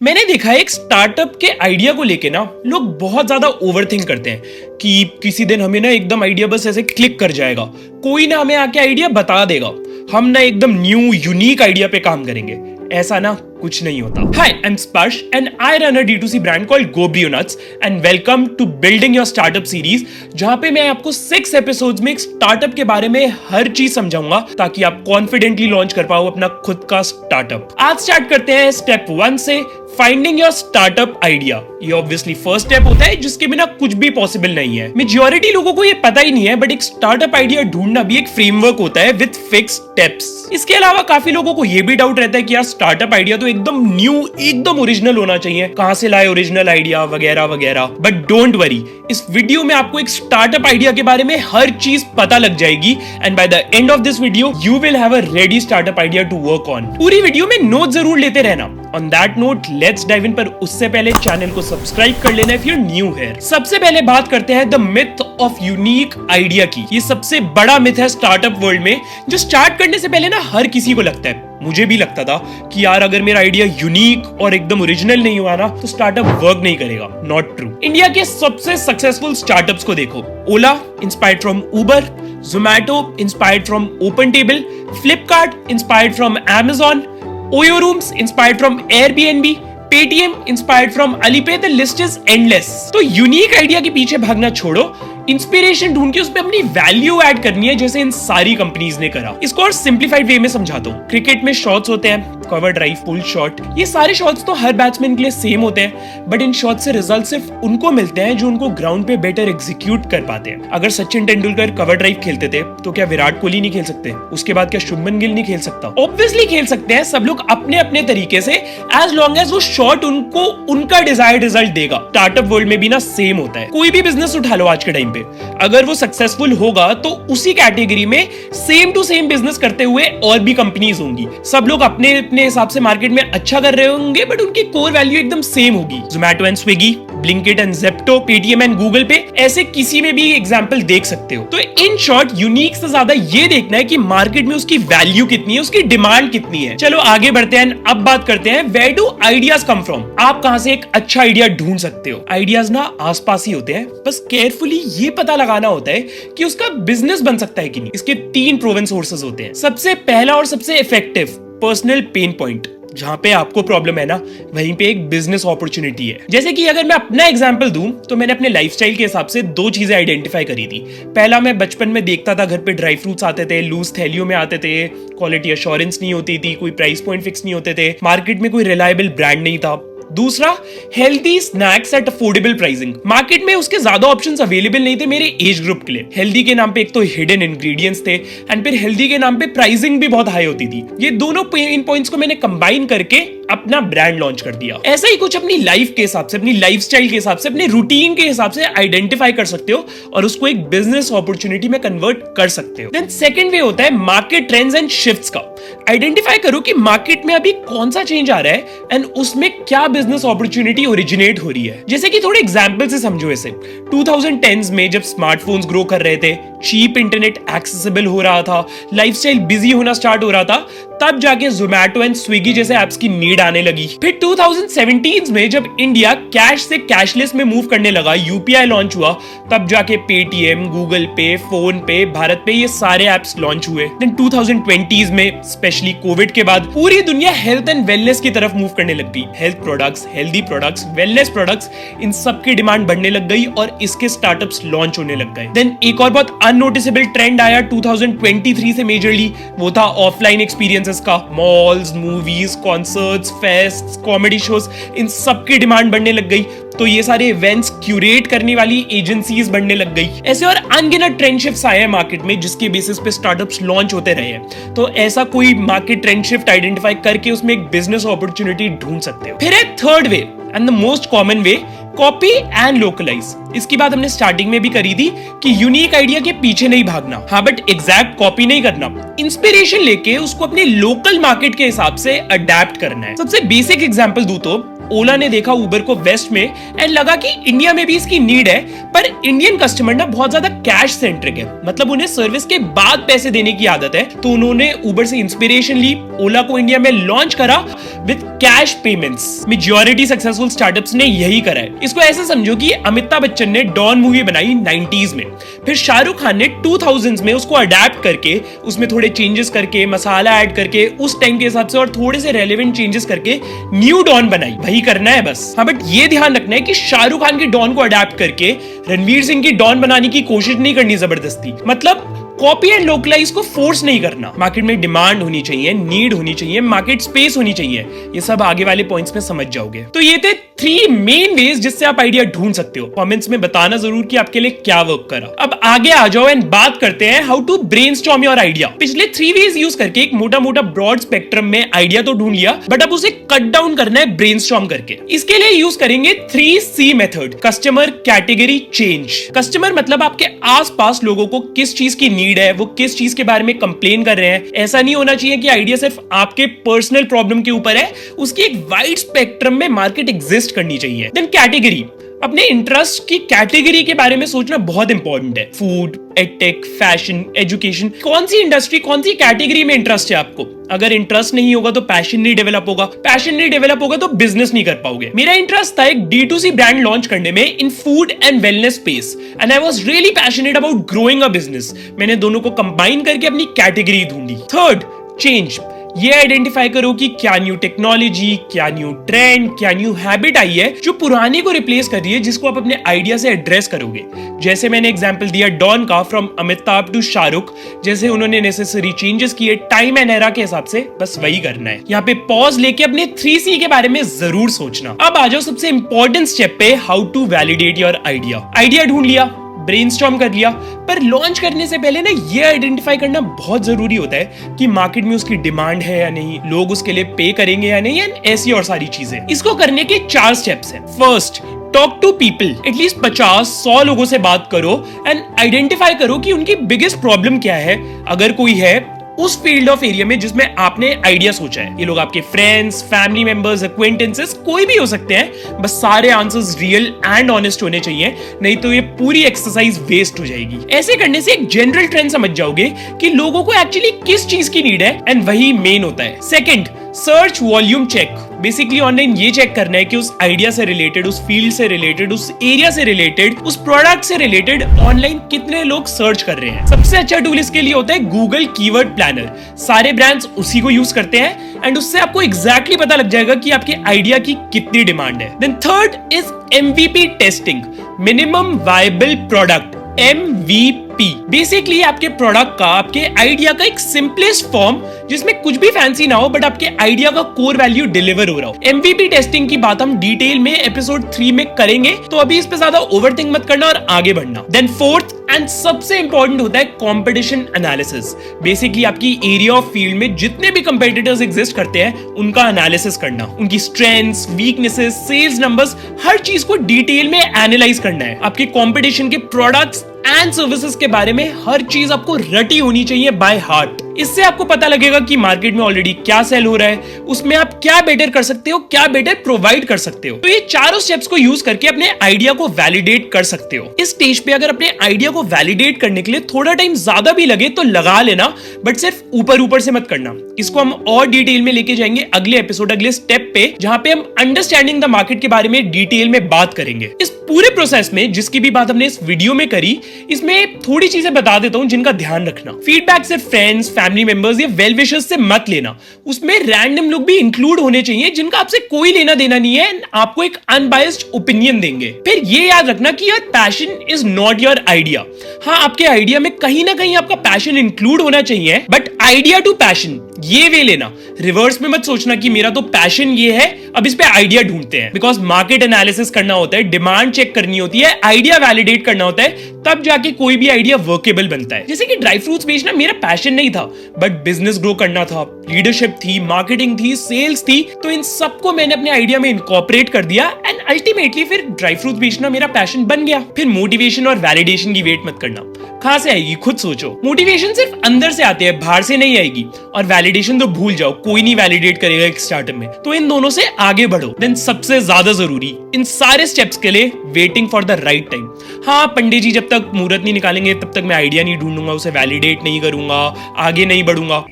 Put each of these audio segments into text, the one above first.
मैंने देखा है एक स्टार्टअप के आइडिया को लेके ना लोग बहुत ज्यादा ओवरथिंक करते हैं कि किसी दिन हमें ना एकदम आइडिया बस ऐसे क्लिक कर जाएगा, कोई ना हमें आके आइडिया बता देगा, हम ना एकदम न्यू यूनिक आइडिया पे काम करेंगे। ऐसा ना कुछ नहीं होता। Hi, I am Sparsh and I run a D2C brand called Gobriyo nuts and welcome to building your startup series, जहां पे मैं आपको 6 एपिसोड्स में एक स्टार्टअप के बारे में हर चीज समझाऊंगा ताकि आप कॉन्फिडेंटली लॉन्च कर पाओ अपना खुद का स्टार्टअप। आज स्टार्ट करते हैं स्टेप 1 से, फाइंडिंग योर स्टार्टअप आइडिया। ये ऑब्वियसली फर्स्ट स्टेप होता है जिसके बिना कुछ भी पॉसिबल नहीं है। मेजॉरिटी लोगों को ये पता ही नहीं है, बट एक स्टार्टअप आइडिया ढूंढना भी एक फ्रेमवर्क होता है विद फिक्स स्टेप्स। इसके अलावा काफी लोगों को ये भी डाउट रहता है कि यार स्टार्टअप आइडिया तो एकदम न्यू, एकदम ओरिजिनल होना चाहिए, कहां से लाए ओरिजिनल आइडिया वगैरह वगैरह। बट डोंट वरी, इस वीडियो में आपको एक स्टार्टअप आइडिया के बारे में हर चीज पता लग जाएगी and by the end of this video you will have a ready startup idea to work on. पूरी वीडियो में नोट जरूर लेते रहना। On that note let's dive in, पर उससे पहले चैनल को सब्सक्राइब कर लेना if you are new here. सबसे पहले बात करते हैं the myth of unique idea की। ये सबसे बड़ा मिथ है स्टार्टअप वर्ल्ड में, जो स्टार्ट करने से पहले ना हर किसी को लगता है, मुझे भी लगता था कि यार अगर मेरा आइडिया यूनिक और एकदम ओरिजिनल नहीं हुआ ना तो स्टार्टअप वर्क नहीं करेगा। Not true. इंडिया के सबसे सक्सेसफुल स्टार्टअप्स को देखो। Ola inspired from Uber, Zomato inspired from OpenTable, Flipkart inspired from Amazon, Oyo Rooms inspired from Airbnb, Paytm inspired from Alipay, the list is endless। तो यूनिक आइडिया के पीछे भागना छोड़ो, इंस्पिरेशन ढूंढ के उस पे अपनी वैल्यू ऐड करनी है, जैसे इन सारी कंपनीज ने करा। इसको और सिंप्लीफाइड वे में समझाता हूँ। क्रिकेट में शॉट्स होते हैं, कवर ड्राइव, पुल शॉट, ये सारे शॉट्स तो हर बैट्समैन के लिए सेम होते हैं, बट इन शॉट से रिजल्ट सिर्फ उनको मिलते हैं जो उनको ग्राउंड पे बेटर एग्जीक्यूट कर पाते हैं। अगर सचिन तेंदुलकर कवर ड्राइव खेलते थे तो क्या विराट कोहली नहीं खेल सकते? उसके बाद क्या शुभमन गिल नहीं खेल सकता? ऑब्वियसली खेल सकते हैं सब लोग अपने अपने तरीके से, एज लॉन्ग एज वो शॉट उनको उनका डिजायर्ड रिजल्ट देगा। स्टार्टअप वर्ल्ड में भी ना सेम होता है। कोई भी बिजनेस उठा लो आज के टाइम पे, अगर वो सक्सेसफुल होगा तो उसी कैटेगरी में सेम टू सेम बिजनेस करते हुए और भी कंपनीज होंगी। सब लोग अपने अपने हिसाब से मार्केट में अच्छा कर रहे होंगे, बट उनकी कोर वैल्यू एकदम सेम होगी। Zomato and Swiggy, Blinkit and Zepto, Paytm and Google पे, ऐसे किसी में भी एग्जांपल देख सकते हो। तो इन शॉर्ट यूनिक से ज्यादा ये देखना है कि मार्केट में उसकी वैल्यू कितनी है, उसकी डिमांड कितनी है। चलो आगे बढ़ते हैं। अब बात करते हैं where do ideas come from. आप कहां से एक अच्छा आइडिया ढूंढ सकते हो? आइडियाज ना आसपास ही होते हैं, बस केयरफुली ये पता लगाना होता है कि उसका बिजनेस बन सकता है कि नहीं। इसके 3 प्रूवन सोर्सेज होते हैं। सबसे पहला और सबसे इफेक्टिव, पर्सनल पेन पॉइंट। जहां पे आपको प्रॉब्लम है ना, वहीं पे एक बिजनेस अपॉर्चुनिटी है। जैसे कि अगर मैं अपना एग्जांपल दूं तो मैंने अपने लाइफस्टाइल के हिसाब से 2 चीजें आइडेंटिफाई करी थी। पहला, मैं बचपन में देखता था घर पे ड्राई फ्रूट्स आते थे, लूज थैलियों में आते थे, क्वालिटी एश्योरेंस नहीं होती थी, कोई प्राइस पॉइंट फिक्स नहीं होते थे, मार्केट में कोई रिलायबल ब्रांड नहीं था। दूसरा, healthy snacks at affordable pricing. Market में उसके ज्यादा ऑप्शंस अवेलेबल नहीं थे मेरे एज ग्रुप के लिए। हेल्दी के नाम पे एक तो हिडन इंग्रेडिएंट्स थे, एंड फिर हेल्दी के नाम पे प्राइसिंग भी बहुत हाई होती थी। ये दोनों इन पॉइंट्स को मैंने कंबाइन करके अपना ब्रांड लॉन्च कर दिया। ऐसा ही कुछ अपनी लाइफ के हिसाब से, अपनी लाइफस्टाइल के हिसाब से, अपने रूटीन के हिसाब से आइडेंटिफाई कर सकते हो और उसको एक बिजनेस अपॉर्चुनिटी में कन्वर्ट कर सकते हो। देन सेकंड वे होता है मार्केट ट्रेंड्स एंड शिफ्ट्स का। आइडेंटिफाई करो कि मार्केट में अभी कौन सा चेंज आ रहा है एंड उसमें क्या बिजनेस अपॉर्चुनिटी ओरिजिनेट हो रही है। जैसे कि थोड़े एग्जांपल से समझो इसे। 2010s में जब स्मार्टफोन्स ग्रो कर रहे थे, चीप इंटरनेट एक्सेसिबल हो रहा था, लाइफस्टाइल बिजी होना स्टार्ट हो रहा था, तब जाके जोमैटो एंड स्विगी जैसे एप्स की नीड आने लगी। फिर 2017 में जब इंडिया कैश से कैशलेस में मूव करने लगा, यूपीआई लॉन्च हुआ, तब जाके पेटीएम, गूगल पे, फोन पे, भारत पे, ये सारे एप्स लॉन्च हुए। देन 2020s में स्पेशली कोविड के बाद पूरी दुनिया हेल्थ एंड वेलनेस की तरफ मूव करने लग गई। Health products, healthy products, wellness products, इन सब की डिमांड बढ़ने लग गई और इसके स्टार्टअप्स लॉन्च होने लग गए। देन एक और बहुत अननोटिसेबल ट्रेंड आया 2023 से मेजरली, वो था ऑफलाइन एक्सपीरियंसेस का। Malls, movies, concerts, fests, comedy shows, इन सब की डिमांड बढ़ने लग गई। तो ये सारे इवेंट्स क्यूरेट करने वाली एजेंसीज बढ़ने लग गई। ऐसे और अनगिनत ट्रेंड शिफ्ट्स आए हैं मार्केट में, जिसके बेसिस पे स्टार्टअप्स लॉन्च होते रहे हैं। तो ऐसा कोई मार्केट ट्रेंड शिफ्ट आइडेंटिफाई करके उसमें एक बिजनेस अपॉर्चुनिटी ढूंढ सकते हो। फिर है third way and the most common way, copy and localise. इसकी बात हमने स्टार्टिंग में भी करी थी कि यूनिक आइडिया के पीछे नहीं भागना, हाँ, बट एग्जैक्ट कॉपी नहीं करना। इंस्पिरेशन लेके उसको अपने लोकल मार्केट के हिसाब से अडेप्ट करना है। सबसे बेसिक एग्जांपल दूं तो ओला ने देखा उबर को वेस्ट में एंड लगा कि इंडिया में भी इसकी नीड है, पर इंडियन कस्टमर ना बहुत ज्यादा कैश सेंट्रिक है, मतलब उन्हें सर्विस के बाद पैसे देने की आदत है। तो उन्होंने उबर से इंस्पिरेशन ली, ओला को इंडिया में लॉन्च करा with cash payments. Majority successful startups ने यही करा है। इसको ऐसे समझो कि अमिताभ बच्चन ने डॉन मूवी बनाई 90s में, फिर शाहरुख खान ने 2000s में उसको अडेप्ट करके उसमें थोड़े चेंजेस करके, मसाला ऐड करके, उस टाइम के हिसाब से और थोड़े से रेलेवेंट चेंजेस करके न्यू डॉन बनाई। वही करना है बस। हाँ, बट ये ध्यान रखना है कि शाहरुख खान की डॉन को अडेप्ट करके रणवीर सिंह की डॉन बनाने की कोशिश नहीं करनी जबरदस्ती, मतलब कॉपी एंड लोकलाइज को फोर्स नहीं करना। मार्केट में डिमांड होनी चाहिए, नीड होनी चाहिए, मार्केट स्पेस होनी चाहिए। ये सब आगे वाले पॉइंट्स में समझ जाओगे। तो ये थे 3 मेन वेज जिससे आप आइडिया ढूंढ सकते हो। कमेंट्स में बताना जरूर कि आपके लिए क्या वर्क करा। अब आगे आ जाओ एंड बात करते हैं how to brainstorm your idea. पिछले 3 वेज यूज करके एक मोटा मोटा ब्रॉड स्पेक्ट्रम में आइडिया तो ढूंढ लिया, बट अब उसे कट डाउन करना है ब्रेनस्टॉर्म करके। इसके लिए यूज करेंगे 3C method. Customer, category, change. Customer मतलब आपके आसपास लोगों को किस चीज की नीड है, वो किस चीज के बारे में कंप्लेन कर रहे हैं। ऐसा नहीं होना चाहिए कि आइडिया सिर्फ आपके पर्सनल प्रॉब्लम के ऊपर है, उसकी एक वाइड स्पेक्ट्रम में मार्केट एग्जिस्ट करनी चाहिए। देन कैटेगरी, अपने इंटरेस्ट की कैटेगरी के बारे में सोचना बहुत इंपॉर्टेंट है। फूड, एडटेक, फैशन, एजुकेशन, कौन सी इंडस्ट्री, कौन सी कैटेगरी में इंटरेस्ट है आपको। अगर इंटरेस्ट नहीं होगा तो पैशन नहीं डेवलप होगा, पैशन नहीं डेवलप होगा तो बिजनेस नहीं कर पाओगे। मेरा इंटरेस्ट था एक D2C ब्रांड लॉन्च करने में इन food and wellness space, and I was really passionate about growing a business. मैंने दोनों को कंबाइन करके अपनी कैटेगरी ढूंढी। Third, change. ये आइडेंटिफाई करो कि क्या न्यू टेक्नोलॉजी, क्या न्यू ट्रेंड, क्या न्यू हैबिट आई है जो पुरानी को रिप्लेस कर रही है, जिसको आप अपने आइडिया से एड्रेस करोगे। जैसे मैंने एग्जांपल दिया डॉन का, फ्रॉम अमिताभ टू शाहरुख, जैसे उन्होंने नेसेसरी चेंजेस किए टाइम एंड एरा के हिसाब से, बस वही करना है। यहाँ पे पॉज लेके अपने 3C के बारे में जरूर सोचना। अब आ जाओ सबसे इंपॉर्टेंट स्टेप पे, how to validate your idea. Idea ढूंढ लिया, ब्रेनस्टॉर्म कर लिया, पर लॉन्च करने से पहले ना ये आइडेंटिफाई करना बहुत जरूरी होता है कि मार्केट में उसकी डिमांड है या नहीं, लोग उसके लिए पे करेंगे या नहीं, एंड ऐसी और सारी चीजें। इसको करने के 4 स्टेप्स हैं। First, talk to people. At least 50-100 लोगों से बात करो एंड आइडेंटिफाई करो कि उनकी बिगेस्ट प्रॉब्लम क्या है, अगर कोई है उस फील्ड ऑफ एरिया में जिसमें आपने आइडिया सोचा है। ये लोग आपके फ्रेंड्स, फैमिली मेंबर्स, एक्वेंटेंसेस, कोई भी हो सकते हैं, बस सारे आंसर्स रियल एंड ऑनेस्ट होने चाहिए, नहीं तो ये पूरी एक्सरसाइज वेस्ट हो जाएगी। ऐसे करने से एक जनरल ट्रेंड समझ जाओगे कि लोगों को एक्चुअली किस चीज की नीड है, एंड वही मेन होता है। Second, search volume check. Basically online ये चेक करना है कि उस आइडिया से रिलेटेड, उस फील्ड से रिलेटेड, उस एरिया से रिलेटेड, उस प्रोडक्ट से रिलेटेड ऑनलाइन कितने लोग सर्च कर रहे हैं। सबसे अच्छा टूल इसके लिए होता है गूगल कीवर्ड प्लानर। सारे ब्रांड्स उसी को यूज करते हैं एंड उससे आपको एग्जैक्टली पता लग जाएगा कि आपके आइडिया की कितनी डिमांड है। Then third is MVP testing, minimum viable product, MVP। Basically आपके प्रोडक्ट का, आपके आइडिया का एक सिंपलेस्ट फॉर्म जिसमें कुछ भी फैंसी ना हो, बट आपके आइडिया का कोर वैल्यू डिलीवर हो रहा हो। MVP टेस्टिंग की बात हम डिटेल में एपिसोड 3 में करेंगे, तो अभी इस पे ज्यादा ओवरथिंक मत करना और आगे बढ़ना। देन फोर्थ एंड सबसे इंपॉर्टेंट होता है कंपटीशन एनालिसिस। बेसिकली आपकी एरिया ऑफ फील्ड में जितने भी कंपेटिटर्स एग्जिस्ट करते हैं उनका एनालिसिस करना, उनकी स्ट्रेंथ्स, वीकनेसेस, सेल्स नंबर्स, हर चीज को डिटेल में एनालाइज करना है। आपके कंपटीशन के प्रोडक्ट्स एंड सर्विसेज के बारे में हर चीज आपको रटी होनी चाहिए बाय हार्ट। इससे आपको पता लगेगा कि मार्केट में ऑलरेडी क्या सेल हो रहा है, उसमें आप क्या बेटर कर सकते हो, क्या बेटर प्रोवाइड कर सकते हो। तो ये चारों स्टेप्स को यूज करके अपने आइडिया को वैलिडेट कर सकते हो। इस स्टेज पे अगर अपने आइडिया को वैलिडेट करने के लिए थोड़ा टाइम ज्यादा भी लगे तो लगा लेना, बट सिर्फ ऊपर ऊपर से मत करना। इसको हम और डिटेल में लेके जाएंगे अगले एपिसोड, अगले स्टेप पे, जहां पे हम अंडरस्टैंडिंग द मार्केट के बारे में डिटेल में बात करेंगे। इस पूरे प्रोसेस में जिसकी भी बात हमने इस वीडियो में करी, इसमें थोड़ी चीजें बता देता हूं जिनका ध्यान रखना। फीडबैक सिर्फ फ्रेंड्स, फैमिली मेंबर्स या वेल विशर्स से मत लेना। उसमें रैंडम लोग भी इंक्लूड होने चाहिए जिनका आपसे कोई लेना देना नहीं है, आपको एक अनबायस्ड ओपिनियन देंगे। फिर ये याद रखना कि your passion is not your idea. हाँ, आपके आइडिया में कहीं ना कहीं आपका पैशन इंक्लूड होना चाहिए, बट आइडिया टू पैशन ये वे लेना। रिवर्स में मत सोचना कि मेरा तो पैशन ये है, अब इस पे आइडिया ढूंढते हैं। बिकॉज मार्केट एनालिसिस करना होता है, डिमांड चेक करनी होती है, आइडिया वैलिडेट करना होता है, तब जाके कोई भी आइडिया वर्केबल बनता है। जैसे कि ड्राई फ्रूट्स बेचना मेरा पैशन नहीं था, बट बिजनेस ग्रो करना था, लीडरशिप थी, मार्केटिंग थी, सेल्स थी, तो इन सबको मैंने अपने आइडिया में इनकॉर्पोरेट कर दिया एंड अल्टीमेटली फिर ड्राई फ्रूट बेचना मेरा पैशन बन गया। फिर मोटिवेशन और वैलिडेशन की वेट मत करना, कहां से आएगी खुद सोचो। मोटिवेशन सिर्फ अंदर से आती है, बाहर से नहीं आएगी। और वैलिडेशन तो भूल जाओ, कोई नहीं वैलिडेट करेगा एक स्टार्टअप में। तो इन दोनों से आगे बढ़ो। देन सबसे ज्यादा जरूरी इन सारे स्टेप्स के लिए waiting for the right time. हाँ, पंडित जी जब तक मुहूर्त नहीं निकालेंगे तब तक मैं आइडिया नहीं ढूंढूंगा, उसे वैलिडेट नहीं करूंगा, आगे नहीं बढ़ूंगा।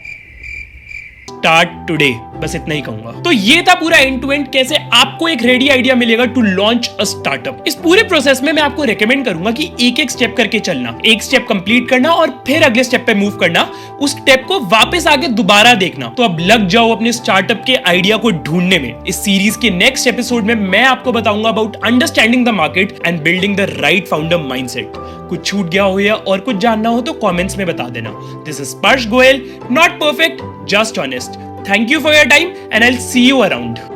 स्टार्ट टुडे, बस इतना ही कहूंगा। तो ये था पूरा एंड टू एंड कैसे आपको एक रेडी आइडिया मिलेगा टू लॉन्च अ स्टार्टअप। इस पूरे प्रोसेस में मैं आपको रेकमेंड करूंगा कि एक एक स्टेप करके चलना, एक स्टेप कंप्लीट करना और फिर अगले स्टेप पे मूव करना, उस स्टेप को वापस आके दोबारा देखना। तो अब लग जाओ अपने स्टार्टअप के आइडिया को ढूंढने में। इस सीरीज के नेक्स्ट एपिसोड में मैं आपको बताऊंगा about understanding the market and building the right founder mindset. कुछ छूट गया हो या और कुछ जानना हो तो कमेंट्स में बता देना। दिस इज स्पर्श Goyal, not perfect, just honest. Thank you for your time and I'll see you around.